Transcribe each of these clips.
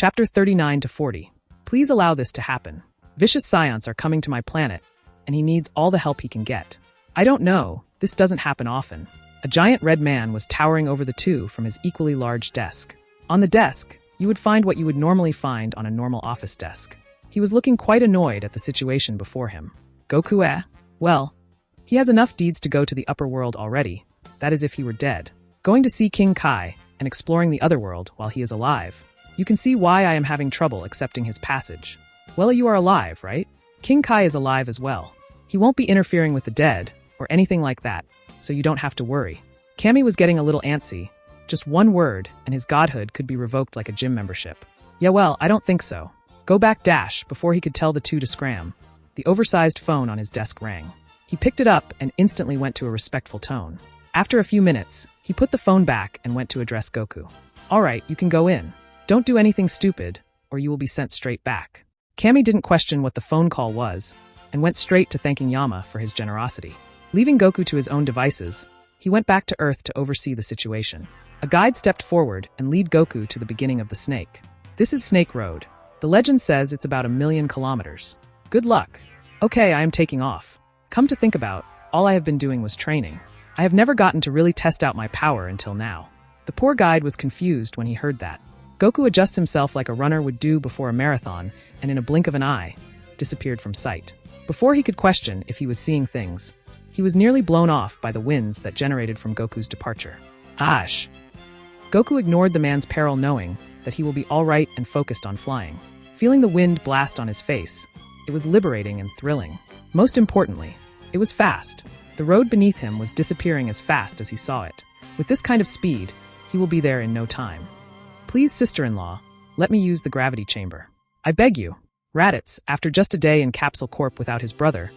Chapter 39 to 40. Please allow this to happen. Vicious scions are coming to my planet, and he needs all the help he can get. I don't know, this doesn't happen often. A giant red man was towering over the two from his equally large desk. On the desk, you would find what you would normally find on a normal office desk. He was looking quite annoyed at the situation before him. Goku eh? Well, he has enough deeds to go to the upper world already, that is if he were dead. Going to see King Kai and exploring the other world while he is alive. You can see why I am having trouble accepting his passage. Well, you are alive, right? King Kai is alive as well. He won't be interfering with the dead, or anything like that, so you don't have to worry. Cammy was getting a little antsy. Just one word, and his godhood could be revoked like a gym membership. Yeah, well, I don't think so. Go back dash, before he could tell the two to scram. The oversized phone on his desk rang. He picked it up and instantly went to a respectful tone. After a few minutes, he put the phone back and went to address Goku. All right, you can go in. Don't do anything stupid, or you will be sent straight back. Cammy didn't question what the phone call was, and went straight to thanking Yama for his generosity. Leaving Goku to his own devices, he went back to Earth to oversee the situation. A guide stepped forward and led Goku to the beginning of the snake. This is Snake Road. The legend says it's about 1,000,000 kilometers. Good luck. Okay, I am taking off. Come to think about, all I have been doing was training. I have never gotten to really test out my power until now. The poor guide was confused when he heard that. Goku adjusts himself like a runner would do before a marathon, and in a blink of an eye, disappeared from sight. Before he could question if he was seeing things, he was nearly blown off by the winds that generated from Goku's departure. Ash! Goku ignored the man's peril, knowing that he will be all right and focused on flying. Feeling the wind blast on his face, it was liberating and thrilling. Most importantly, it was fast. The road beneath him was disappearing as fast as he saw it. With this kind of speed, he will be there in no time. Please, sister-in-law, let me use the gravity chamber. I beg you. Raditz, after just a day in Capsule Corp without his brother,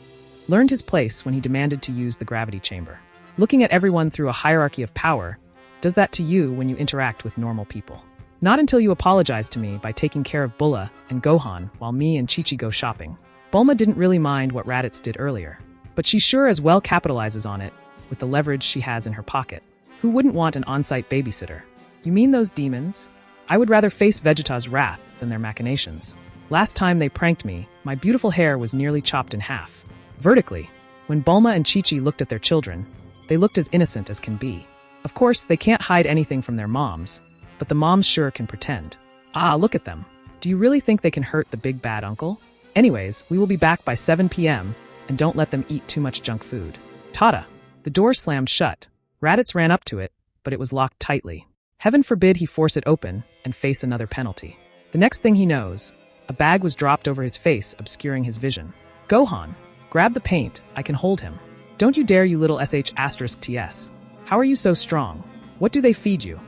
learned his place when he demanded to use the gravity chamber. Looking at everyone through a hierarchy of power does that to you when you interact with normal people. Not until you apologize to me by taking care of Bulla and Gohan while me and Chi-Chi go shopping. Bulma didn't really mind what Raditz did earlier, but she sure as well capitalizes on it with the leverage she has in her pocket. Who wouldn't want an on-site babysitter? You mean those demons? I would rather face Vegeta's wrath than their machinations. Last time they pranked me, my beautiful hair was nearly chopped in half. Vertically, when Bulma and Chi-Chi looked at their children, they looked as innocent as can be. Of course, they can't hide anything from their moms, but the moms sure can pretend. Ah, look at them. Do you really think they can hurt the big bad uncle? Anyways, we will be back by 7 p.m., and don't let them eat too much junk food. Tada! The door slammed shut. Raditz ran up to it, but it was locked tightly. Heaven forbid he force it open and face another penalty. The next thing he knows, a bag was dropped over his face, obscuring his vision. Gohan, grab the paint, I can hold him. Don't you dare, you little sh*ts. How are you so strong? What do they feed you?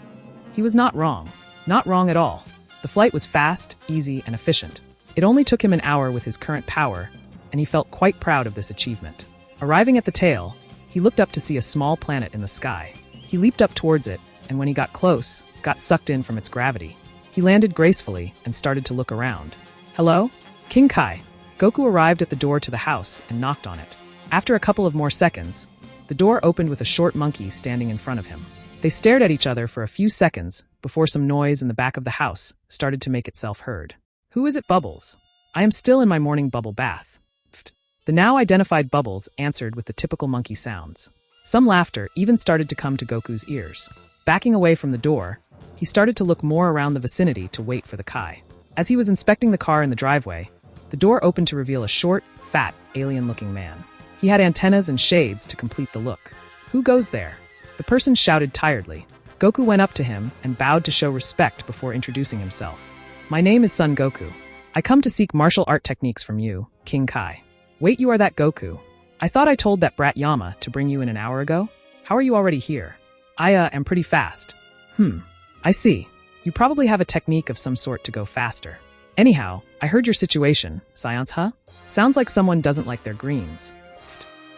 He was not wrong. Not wrong at all. The flight was fast, easy, and efficient. It only took him an hour with his current power, and he felt quite proud of this achievement. Arriving at the tail, he looked up to see a small planet in the sky. He leaped up towards it, and when he got close, got sucked in from its gravity. He landed gracefully and started to look around. Hello? King Kai. Goku arrived at the door to the house and knocked on it. After a couple of more seconds, the door opened with a short monkey standing in front of him. They stared at each other for a few seconds before some noise in the back of the house started to make itself heard. Who is it, Bubbles? I am still in my morning bubble bath. The now identified Bubbles answered with the typical monkey sounds. Some laughter even started to come to Goku's ears. Backing away from the door, he started to look more around the vicinity to wait for the Kai. As he was inspecting the car in the driveway, the door opened to reveal a short, fat, alien-looking man. He had antennas and shades to complete the look. Who goes there? The person shouted tiredly. Goku went up to him and bowed to show respect before introducing himself. My name is Son Goku. I come to seek martial art techniques from you, King Kai. Wait, you are that Goku? I thought I told that brat Yama to bring you in an hour ago? How are you already here? I am pretty fast. I see. You probably have a technique of some sort to go faster. Anyhow, I heard your situation, Science, huh? Sounds like someone doesn't like their greens.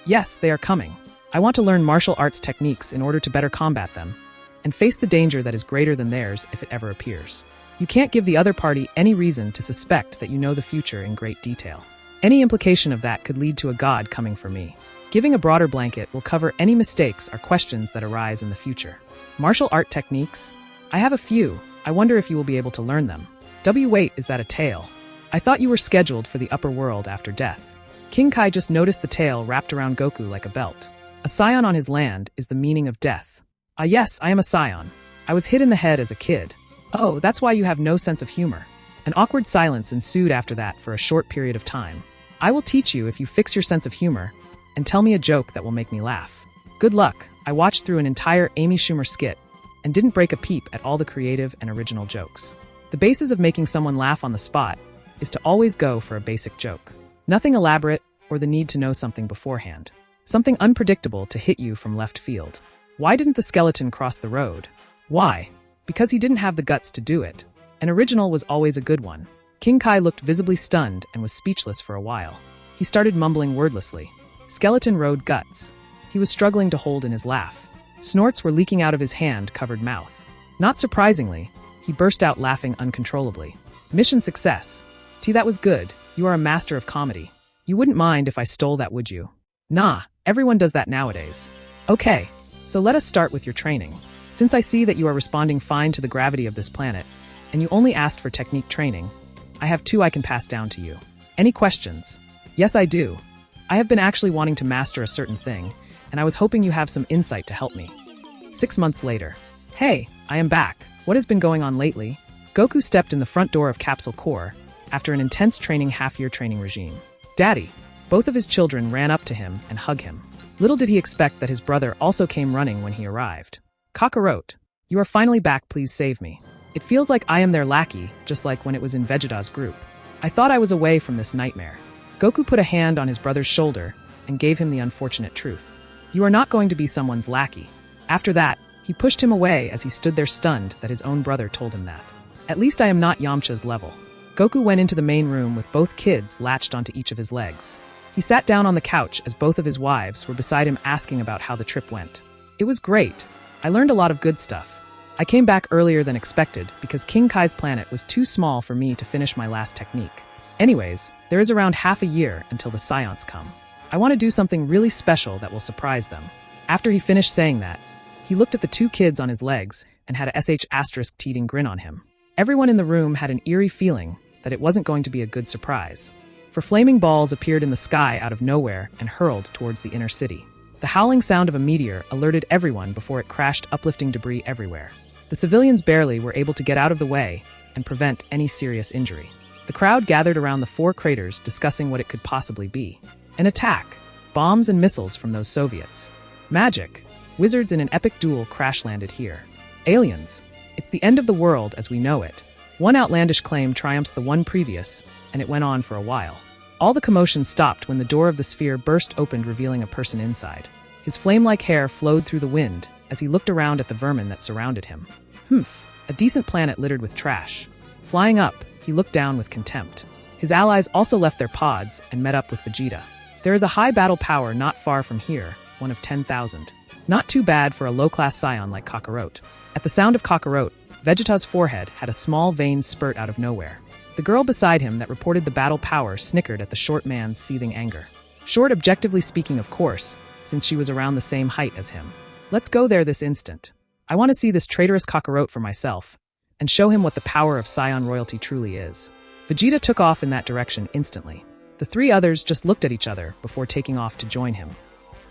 Yes, they are coming. I want to learn martial arts techniques in order to better combat them, and face the danger that is greater than theirs if it ever appears. You can't give the other party any reason to suspect that you know the future in great detail. Any implication of that could lead to a god coming for me. Giving a broader blanket will cover any mistakes or questions that arise in the future. Martial art techniques? I have a few. I wonder if you will be able to learn them. Wait, is that a tail? I thought you were scheduled for the upper world after death. King Kai just noticed the tail wrapped around Goku like a belt. A scion on his land is the meaning of death. Ah yes, I am a scion. I was hit in the head as a kid. Oh, that's why you have no sense of humor. An awkward silence ensued after that for a short period of time. I will teach you if you fix your sense of humor and tell me a joke that will make me laugh. Good luck. I watched through an entire Amy Schumer skit and didn't break a peep at all the creative and original jokes. The basis of making someone laugh on the spot is to always go for a basic joke. Nothing elaborate or the need to know something beforehand. Something unpredictable to hit you from left field. Why didn't the skeleton cross the road? Why? Because he didn't have the guts to do it. An original was always a good one. King Kai looked visibly stunned and was speechless for a while. He started mumbling wordlessly. Skeleton rode guts. He was struggling to hold in his laugh. Snorts were leaking out of his hand-covered mouth. Not surprisingly, he burst out laughing uncontrollably. Mission success. That was good. You are a master of comedy. You wouldn't mind if I stole that, would you? Nah, everyone does that nowadays. Okay, so let us start with your training. Since I see that you are responding fine to the gravity of this planet, and you only asked for technique training, I have 2 I can pass down to you. Any questions? Yes, I do. I have been actually wanting to master a certain thing, and I was hoping you have some insight to help me. 6 months later. Hey, I am back. What has been going on lately? Goku stepped in the front door of Capsule Corps after an intense half-year training regime. Daddy! Both of his children ran up to him and hugged him. Little did he expect that his brother also came running when he arrived. Kakarot, you are finally back, please save me. It feels like I am their lackey, just like when it was in Vegeta's group. I thought I was away from this nightmare. Goku put a hand on his brother's shoulder and gave him the unfortunate truth. You are not going to be someone's lackey. After that, he pushed him away as he stood there stunned that his own brother told him that. At least I am not Yamcha's level. Goku went into the main room with both kids latched onto each of his legs. He sat down on the couch as both of his wives were beside him asking about how the trip went. It was great. I learned a lot of good stuff. I came back earlier than expected because King Kai's planet was too small for me to finish my last technique. Anyways, there is around half a year until the Scions come. I want to do something really special that will surprise them. After he finished saying that, he looked at the 2 kids on his legs and had a sh**teating grin on him. Everyone in the room had an eerie feeling that it wasn't going to be a good surprise. For flaming balls appeared in the sky out of nowhere and hurled towards the inner city. The howling sound of a meteor alerted everyone before it crashed, uplifting debris everywhere. The civilians barely were able to get out of the way and prevent any serious injury. The crowd gathered around the 4 craters discussing what it could possibly be. An attack. Bombs and missiles from those Soviets. Magic. Wizards in an epic duel crash-landed here. Aliens. It's the end of the world as we know it. One outlandish claim triumphs the one previous, and it went on for a while. All the commotion stopped when the door of the sphere burst open, revealing a person inside. His flame-like hair flowed through the wind as he looked around at the vermin that surrounded him. A decent planet littered with trash. Flying up, he looked down with contempt. His allies also left their pods and met up with Vegeta. There is a high battle power not far from here, one of 10,000. Not too bad for a low-class scion like Kakarot. At the sound of Kakarot, Vegeta's forehead had a small vein spurt out of nowhere. The girl beside him that reported the battle power snickered at the short man's seething anger. Short, objectively speaking, of course, since she was around the same height as him. Let's go there this instant. I want to see this traitorous Kakarot for myself, and show him what the power of Scion royalty truly is. Vegeta took off in that direction instantly. The 3 others just looked at each other before taking off to join him.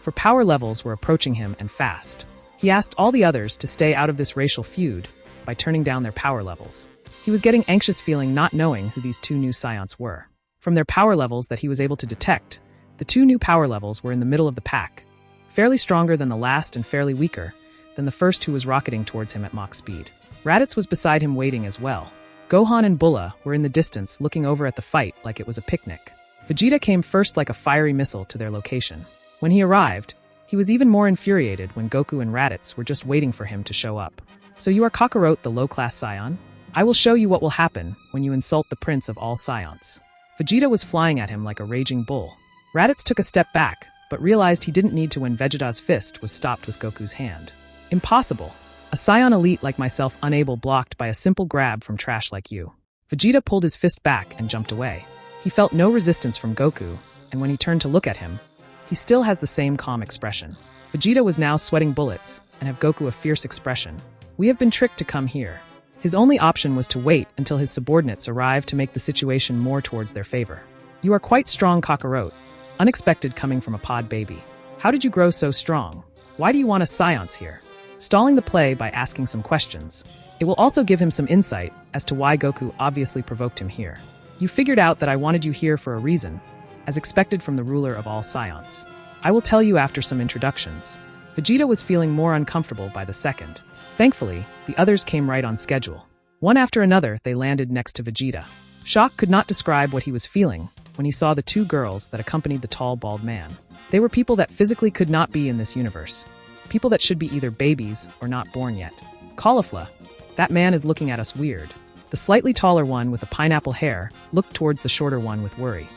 For power levels were approaching him and fast. He asked all the others to stay out of this racial feud by turning down their power levels. He was getting anxious feeling not knowing who these 2 new Scions were. From their power levels that he was able to detect, the 2 new power levels were in the middle of the pack, fairly stronger than the last and fairly weaker than the first who was rocketing towards him at Mach speed. Raditz was beside him waiting as well. Gohan and Bulla were in the distance looking over at the fight like it was a picnic. Vegeta came first like a fiery missile to their location. When he arrived, he was even more infuriated when Goku and Raditz were just waiting for him to show up. So you are Kakarot, the low-class Scion? I will show you what will happen when you insult the prince of all Scions. Vegeta was flying at him like a raging bull. Raditz took a step back, but realized he didn't need to when Vegeta's fist was stopped with Goku's hand. Impossible. A Scion elite like myself unable blocked by a simple grab from trash like you. Vegeta pulled his fist back and jumped away. He felt no resistance from Goku, and when he turned to look at him, he still has the same calm expression. Vegeta was now sweating bullets, and have Goku a fierce expression. We have been tricked to come here. His only option was to wait until his subordinates arrived to make the situation more towards their favor. You are quite strong, Kakarot. Unexpected coming from a pod baby. How did you grow so strong? Why do you want a seance here? Stalling the play by asking some questions. It will also give him some insight as to why Goku obviously provoked him here. You figured out that I wanted you here for a reason, as expected from the ruler of all Scions. I will tell you after some introductions. Vegeta was feeling more uncomfortable by the second. Thankfully, the others came right on schedule. One after another, they landed next to Vegeta. Shock could not describe what he was feeling when he saw the two girls that accompanied the tall, bald man. They were people that physically could not be in this universe. People that should be either babies or not born yet. Caulifla, that man is looking at us weird. The slightly taller one with the pineapple hair looked towards the shorter one with worry.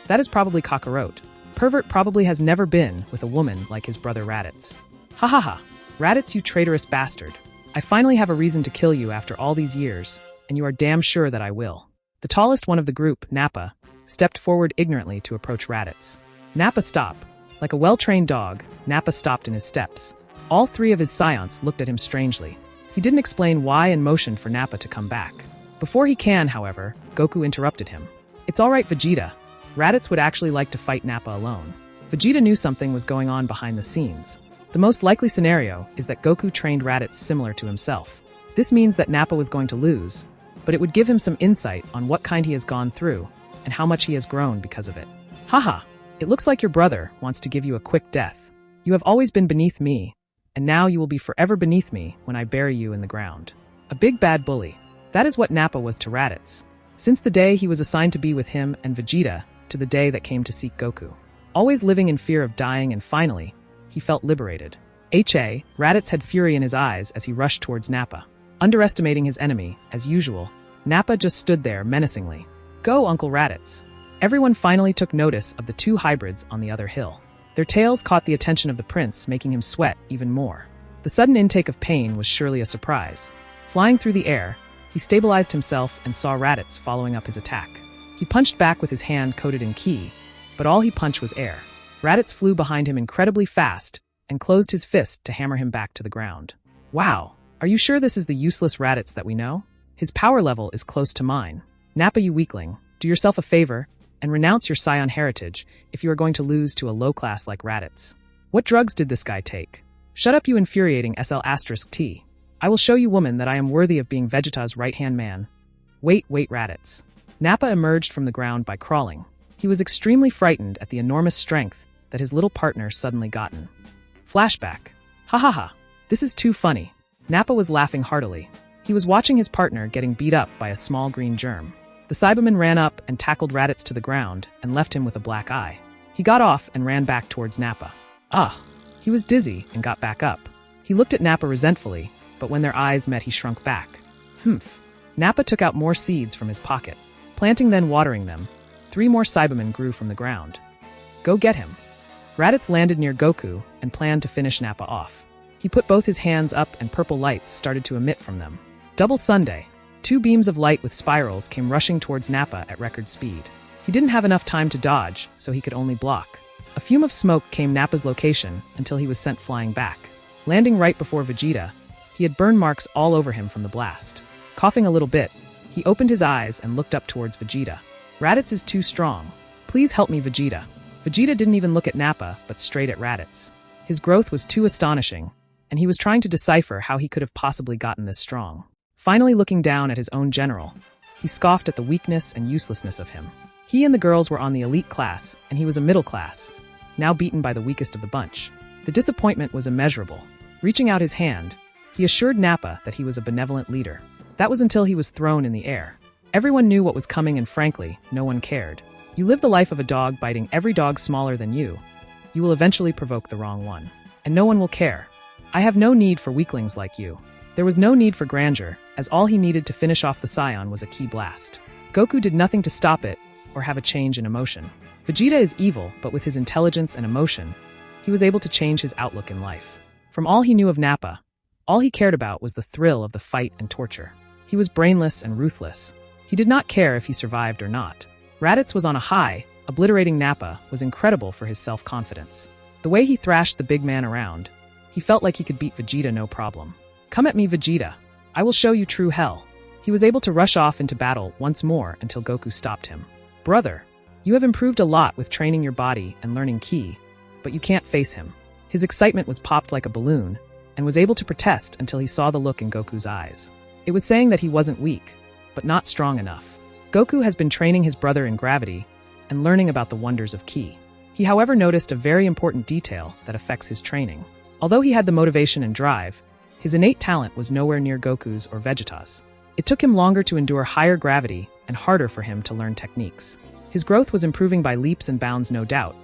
That is probably Kakarot. Pervert probably has never been with a woman like his brother Raditz. Ha ha ha. Raditz, you traitorous bastard. I finally have a reason to kill you after all these years, and you are damn sure that I will. The tallest one of the group, Nappa, stepped forward ignorantly to approach Raditz. Nappa stopped. Like a well-trained dog, Nappa stopped in his steps. All three of his scions looked at him strangely. He didn't explain why and motioned for Nappa to come back. Before he can, however, Goku interrupted him. It's all right, Vegeta. Raditz would actually like to fight Nappa alone. Vegeta knew something was going on behind the scenes. The most likely scenario is that Goku trained Raditz similar to himself. This means that Nappa was going to lose, but it would give him some insight on what kind he has gone through and how much he has grown because of it. Haha, it looks like your brother wants to give you a quick death. You have always been beneath me, and now you will be forever beneath me when I bury you in the ground. A big bad bully. That is what Nappa was to Raditz. Since the day he was assigned to be with him and Vegeta, to the day that came to seek Goku. Always living in fear of dying, and finally, he felt liberated. Raditz had fury in his eyes as he rushed towards Nappa. Underestimating his enemy, as usual, Nappa just stood there menacingly. Go, Uncle Raditz. Everyone finally took notice of the two hybrids on the other hill. Their tails caught the attention of the prince, making him sweat even more. The sudden intake of pain was surely a surprise. Flying through the air, he stabilized himself and saw Raditz following up his attack. He punched back with his hand coated in ki, but all he punched was air. Raditz flew behind him incredibly fast and closed his fist to hammer him back to the ground. Wow, are you sure this is the useless Raditz that we know? His power level is close to mine. Nappa, you weakling, do yourself a favor and renounce your Scion heritage if you are going to lose to a low class like Raditz. What drugs did this guy take? Shut up, you infuriating SL*T. I will show you, woman, that I am worthy of being Vegeta's right-hand man. Wait, Raditz. Nappa emerged from the ground by crawling. He was extremely frightened at the enormous strength that his little partner suddenly gotten. Flashback. Ha ha ha. This is too funny. Nappa was laughing heartily. He was watching his partner getting beat up by a small green germ. The Cyberman ran up and tackled Raditz to the ground and left him with a black eye. He got off and ran back towards Nappa. He was dizzy and got back up. He looked at Nappa resentfully, but when their eyes met, he shrunk back. Nappa took out more seeds from his pocket. Planting then watering them, 3 more Cybermen grew from the ground. Go get him. Raditz landed near Goku and planned to finish Nappa off. He put both his hands up and purple lights started to emit from them. Double Sunday. 2 beams of light with spirals came rushing towards Nappa at record speed. He didn't have enough time to dodge, so he could only block. A fume of smoke came Nappa's location until he was sent flying back. Landing right before Vegeta, he had burn marks all over him from the blast. Coughing a little bit, he opened his eyes and looked up towards Vegeta. Raditz is too strong. Please help me, Vegeta. Vegeta didn't even look at Nappa, but straight at Raditz. His growth was too astonishing, and he was trying to decipher how he could have possibly gotten this strong. Finally looking down at his own general, he scoffed at the weakness and uselessness of him. He and the girls were on the elite class, and he was a middle class, now beaten by the weakest of the bunch. The disappointment was immeasurable. Reaching out his hand, he assured Nappa that he was a benevolent leader. That was until he was thrown in the air. Everyone knew what was coming, and frankly, no one cared. You live the life of a dog biting every dog smaller than you. You will eventually provoke the wrong one. And no one will care. I have no need for weaklings like you. There was no need for grandeur, as all he needed to finish off the Scion was a ki blast. Goku did nothing to stop it or have a change in emotion. Vegeta is evil, but with his intelligence and emotion, he was able to change his outlook in life. From all he knew of Nappa, all he cared about was the thrill of the fight and torture. He was brainless and ruthless. He did not care if he survived or not. Raditz was on a high. Obliterating Nappa was incredible for his self-confidence. The way he thrashed the big man around, he felt like he could beat Vegeta no problem. Come at me, Vegeta. I will show you true hell. He was able to rush off into battle once more until Goku stopped him. Brother, you have improved a lot with training your body and learning ki, but you can't face him. His excitement was popped like a balloon and was able to protest until he saw the look in Goku's eyes. It was saying that he wasn't weak, but not strong enough. Goku has been training his brother in gravity and learning about the wonders of ki. He, however, noticed a very important detail that affects his training. Although he had the motivation and drive, his innate talent was nowhere near Goku's or Vegeta's. It took him longer to endure higher gravity and harder for him to learn techniques. His growth was improving by leaps and bounds, no doubt,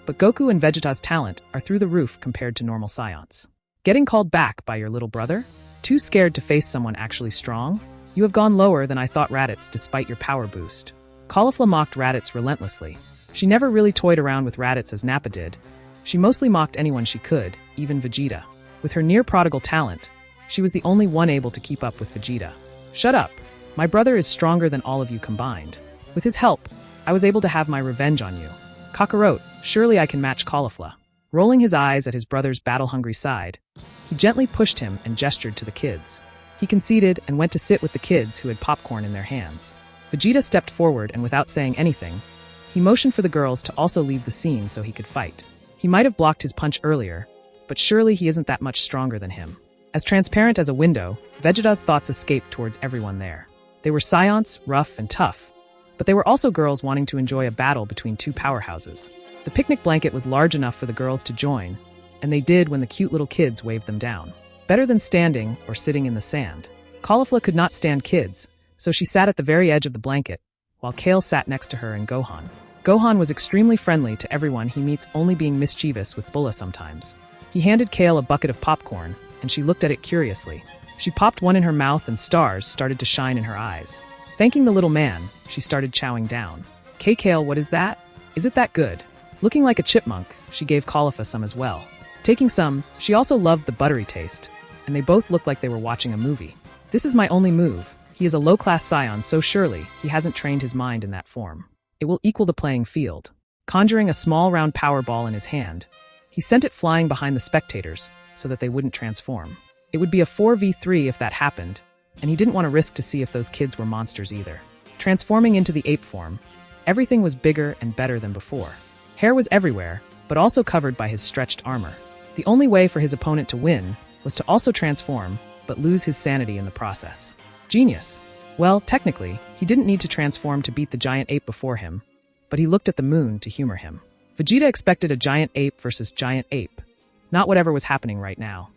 but Goku and Vegeta's talent are through the roof compared to normal Saiyans. Getting called back by your little brother? Too scared to face someone actually strong? You have gone lower than I thought, Raditz, despite your power boost. Caulifla mocked Raditz relentlessly. She never really toyed around with Raditz as Nappa did. She mostly mocked anyone she could, even Vegeta. With her near-prodigal talent, she was the only one able to keep up with Vegeta. Shut up. My brother is stronger than all of you combined. With his help, I was able to have my revenge on you. Kakarot, surely I can match Caulifla. Rolling his eyes at his brother's battle-hungry side, he gently pushed him and gestured to the kids. He conceded and went to sit with the kids who had popcorn in their hands. Vegeta stepped forward and without saying anything, he motioned for the girls to also leave the scene so he could fight. He might have blocked his punch earlier, but surely he isn't that much stronger than him. As transparent as a window, Vegeta's thoughts escaped towards everyone there. They were Saiyans, rough and tough, but they were also girls wanting to enjoy a battle between two powerhouses. The picnic blanket was large enough for the girls to join, and they did when the cute little kids waved them down. Better than standing or sitting in the sand. Caulifla could not stand kids, so she sat at the very edge of the blanket, while Kale sat next to her and Gohan. Gohan was extremely friendly to everyone he meets, only being mischievous with Bulla sometimes. He handed Kale a bucket of popcorn, and she looked at it curiously. She popped one in her mouth and stars started to shine in her eyes. Thanking the little man, she started chowing down. Kale, what is that? Is it that good? Looking like a chipmunk, she gave Caulifla some as well. Taking some, she also loved the buttery taste, and they both looked like they were watching a movie. This is my only move. He is a low-class Saiyan, so surely he hasn't trained his mind in that form. It will equal the playing field. Conjuring a small round power ball in his hand, he sent it flying behind the spectators so that they wouldn't transform. It would be a 4v3 if that happened, and he didn't want to risk to see if those kids were monsters either. Transforming into the ape form, everything was bigger and better than before. Hair was everywhere, but also covered by his stretched armor. The only way for his opponent to win was to also transform, but lose his sanity in the process. Genius. Well, technically, he didn't need to transform to beat the giant ape before him, but he looked at the moon to humor him. Vegeta expected a giant ape versus giant ape, not whatever was happening right now.